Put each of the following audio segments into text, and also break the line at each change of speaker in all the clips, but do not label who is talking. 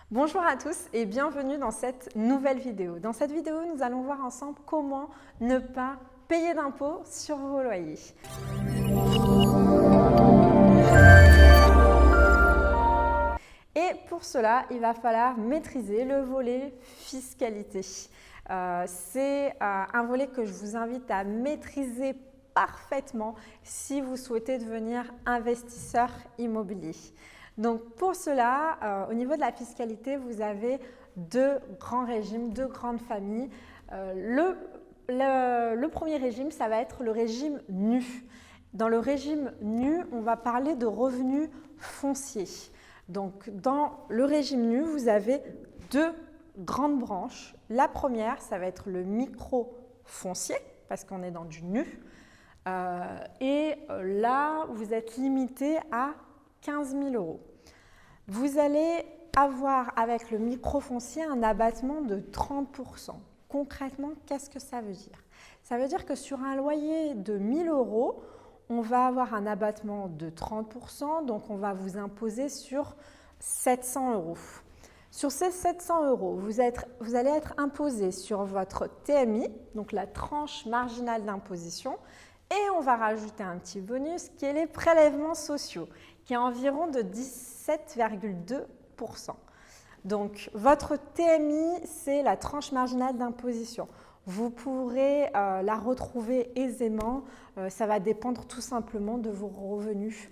Bonjour à tous et bienvenue dans cette nouvelle vidéo. Dans cette vidéo, nous allons voir ensemble comment ne pas payer d'impôts sur vos loyers. Et pour cela, il va falloir maîtriser le volet fiscalité. C'est un volet que je vous invite à maîtriser parfaitement si vous souhaitez devenir investisseur immobilier. Donc pour cela, au niveau de la fiscalité, vous avez deux grands régimes, deux grandes familles. Le premier régime, ça va être le régime nu. Dans le régime nu, on va parler de revenus fonciers. Donc dans le régime nu, vous avez deux grandes branches. La première, ça va être le micro-foncier, parce qu'on est dans du nu. Là, vous êtes limité à 15 000 €. Vous allez avoir avec le microfoncier un abattement de 30 %. Concrètement, qu'est-ce que ça veut dire? Ça veut dire que sur un loyer de 1 000 €, on va avoir un abattement de 30 %, donc on va vous imposer sur 700 €. Sur ces 700 €, vous allez être imposé sur votre TMI, donc la tranche marginale d'imposition, et on va rajouter un petit bonus qui est les prélèvements sociaux, qui est environ de 17,2 %. Donc, votre TMI, c'est la tranche marginale d'imposition. Vous pourrez la retrouver aisément. Ça va dépendre tout simplement de vos revenus,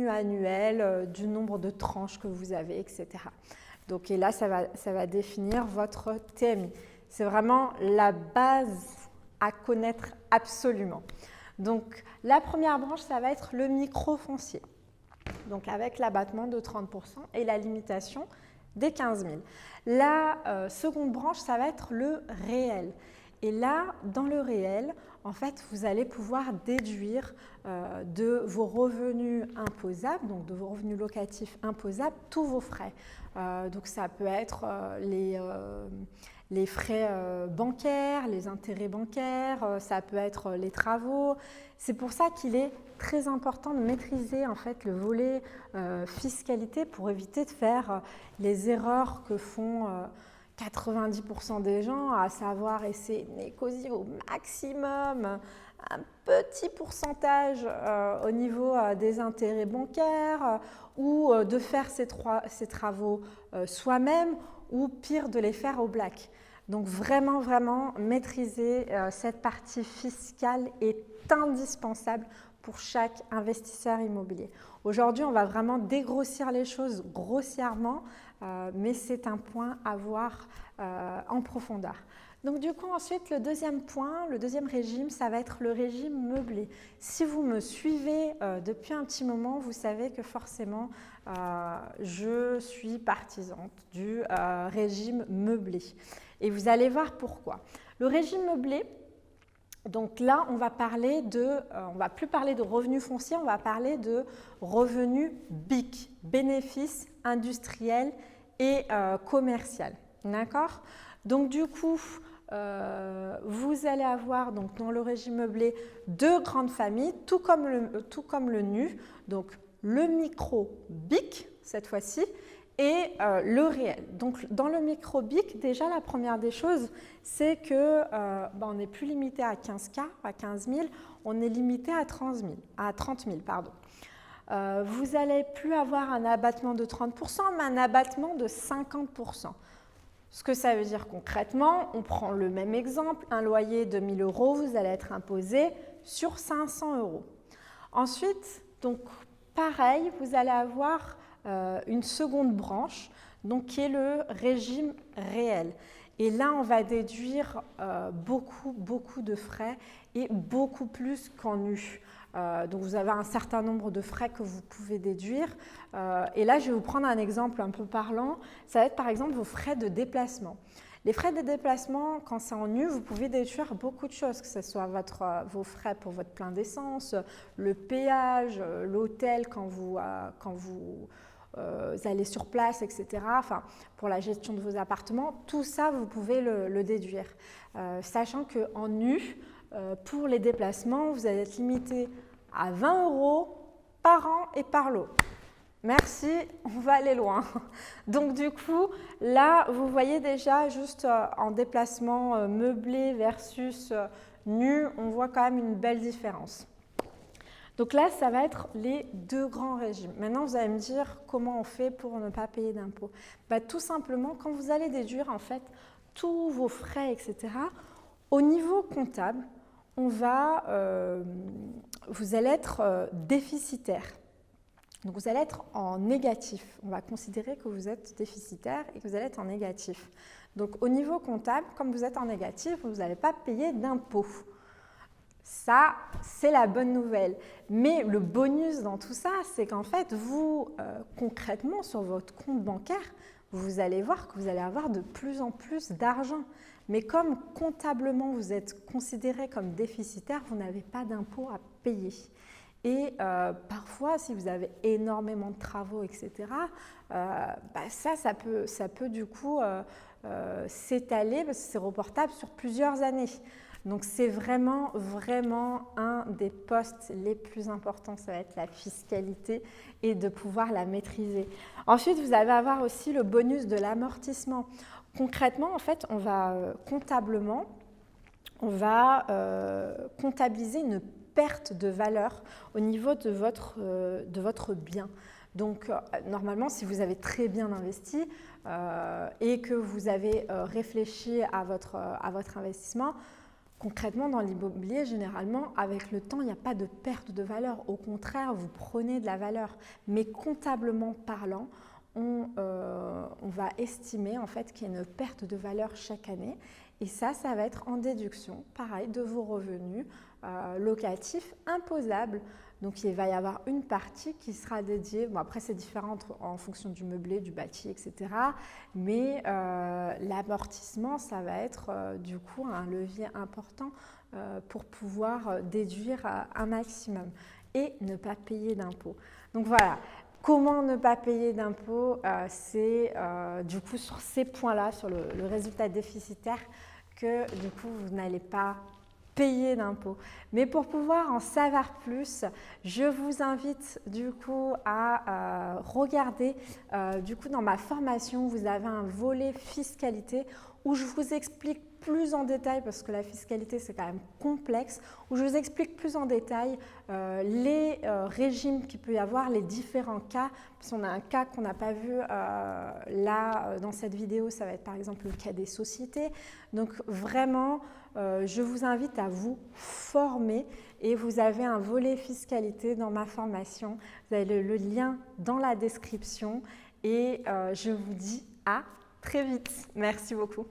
annuels, du nombre de tranches que vous avez, etc. Donc, et là, ça va définir votre TMI. C'est vraiment la base à connaître absolument. Donc, la première branche, ça va être le microfoncier. Donc, avec l'abattement de 30 % et la limitation des 15 000. La seconde branche, ça va être le réel. Et là, dans le réel, en fait, vous allez pouvoir déduire de vos revenus imposables, donc de vos revenus locatifs imposables, tous vos frais. Donc, ça peut être les frais bancaires, les intérêts bancaires, ça peut être les travaux. C'est pour ça qu'il est très important de maîtriser en fait le volet fiscalité pour éviter de faire les erreurs que font 90 % des gens, à savoir essayer de négocier au maximum un petit pourcentage au niveau des intérêts bancaires ou de faire ces travaux soi-même ou pire de les faire au black. Donc vraiment, vraiment maîtriser cette partie fiscale est indispensable pour chaque investisseur immobilier. Aujourd'hui, on va vraiment dégrossir les choses grossièrement, mais c'est un point à voir en profondeur. Donc du coup, ensuite, le deuxième point, le deuxième régime, ça va être le régime meublé. Si vous me suivez depuis un petit moment, vous savez que forcément, je suis partisane du régime meublé. Et vous allez voir pourquoi. Le régime meublé, donc là, on va plus parler de revenus fonciers, on va parler de revenus BIC, bénéfices industriels et commercial. D'accord? Donc du coup, vous allez avoir donc, dans le régime meublé deux grandes familles, tout comme le nu, donc le micro BIC cette fois-ci et le réel. Donc dans le micro BIC, déjà la première des choses, c'est que on n'est plus limité à 15 000, on est limité à 30 000. Vous n'allez plus avoir un abattement de 30 %, mais un abattement de 50 %. Ce que ça veut dire concrètement, on prend le même exemple, un loyer de 1 000 €, vous allez être imposé sur 500 €. Ensuite, donc pareil, vous allez avoir une seconde branche, donc qui est le régime réel. Et là, on va déduire beaucoup de frais et beaucoup plus qu'en nu. Donc vous avez un certain nombre de frais que vous pouvez déduire. Et là, je vais vous prendre un exemple un peu parlant. Ça va être par exemple vos frais de déplacement. Les frais de déplacement, quand c'est en nu, vous pouvez déduire beaucoup de choses, que ce soit vos frais pour votre plein d'essence, le péage, l'hôtel quand vous allez sur place, etc. Enfin, pour la gestion de vos appartements, tout ça, vous pouvez le déduire. Sachant qu'en nu, pour les déplacements, vous allez être limité à 20 € par an et par lot. Merci, on va aller loin. Donc du coup, là, vous voyez déjà juste en déplacement meublé versus nu, on voit quand même une belle différence. Donc là, ça va être les deux grands régimes. Maintenant, vous allez me dire comment on fait pour ne pas payer d'impôts. Tout simplement, quand vous allez déduire en fait tous vos frais, etc., au niveau comptable, vous allez être déficitaire. Donc vous allez être en négatif. On va considérer que vous êtes déficitaire et que vous allez être en négatif. Donc au niveau comptable, comme vous êtes en négatif, vous n'allez pas payer d'impôts. Ça, c'est la bonne nouvelle. Mais le bonus dans tout ça, c'est qu'en fait, vous, concrètement, sur votre compte bancaire, vous allez voir que vous allez avoir de plus en plus d'argent. Mais comme comptablement, vous êtes considéré comme déficitaire, vous n'avez pas d'impôts à payer. Et parfois, si vous avez énormément de travaux, etc., ça peut du coup s'étaler parce que c'est reportable sur plusieurs années. Donc, c'est vraiment, vraiment un des postes les plus importants, ça va être la fiscalité et de pouvoir la maîtriser. Ensuite, vous allez avoir aussi le bonus de l'amortissement. Concrètement, en fait, comptablement, on va comptabiliser une perte de valeur au niveau de votre bien. Donc, normalement, si vous avez très bien investi et que vous avez réfléchi à votre investissement, concrètement, dans l'immobilier, généralement, avec le temps, il n'y a pas de perte de valeur. Au contraire, vous prenez de la valeur. Mais comptablement parlant, on va estimer en fait qu'il y a une perte de valeur chaque année. Et ça va être en déduction, pareil, de vos revenus locatifs imposables. Donc, il va y avoir une partie qui sera dédiée, bon après c'est différent en fonction du meublé, du bâti, etc. Mais l'amortissement, ça va être du coup un levier important pour pouvoir déduire un maximum et ne pas payer d'impôts. Donc voilà, comment ne pas payer d'impôts, c'est du coup sur ces points-là, sur le résultat déficitaire, que du coup vous n'allez pas payer d'impôts. Mais pour pouvoir en savoir plus, je vous invite du coup à regarder du coup dans ma formation, vous avez un volet fiscalité où je vous explique plus en détail, parce que la fiscalité c'est quand même complexe, où je vous explique plus en détail les régimes qu'il peut y avoir, les différents cas. Parce qu'on a un cas qu'on n'a pas vu là dans cette vidéo, ça va être par exemple le cas des sociétés. Donc vraiment, je vous invite à vous former et vous avez un volet fiscalité dans ma formation. Vous avez le lien dans la description et je vous dis à très vite. Merci beaucoup.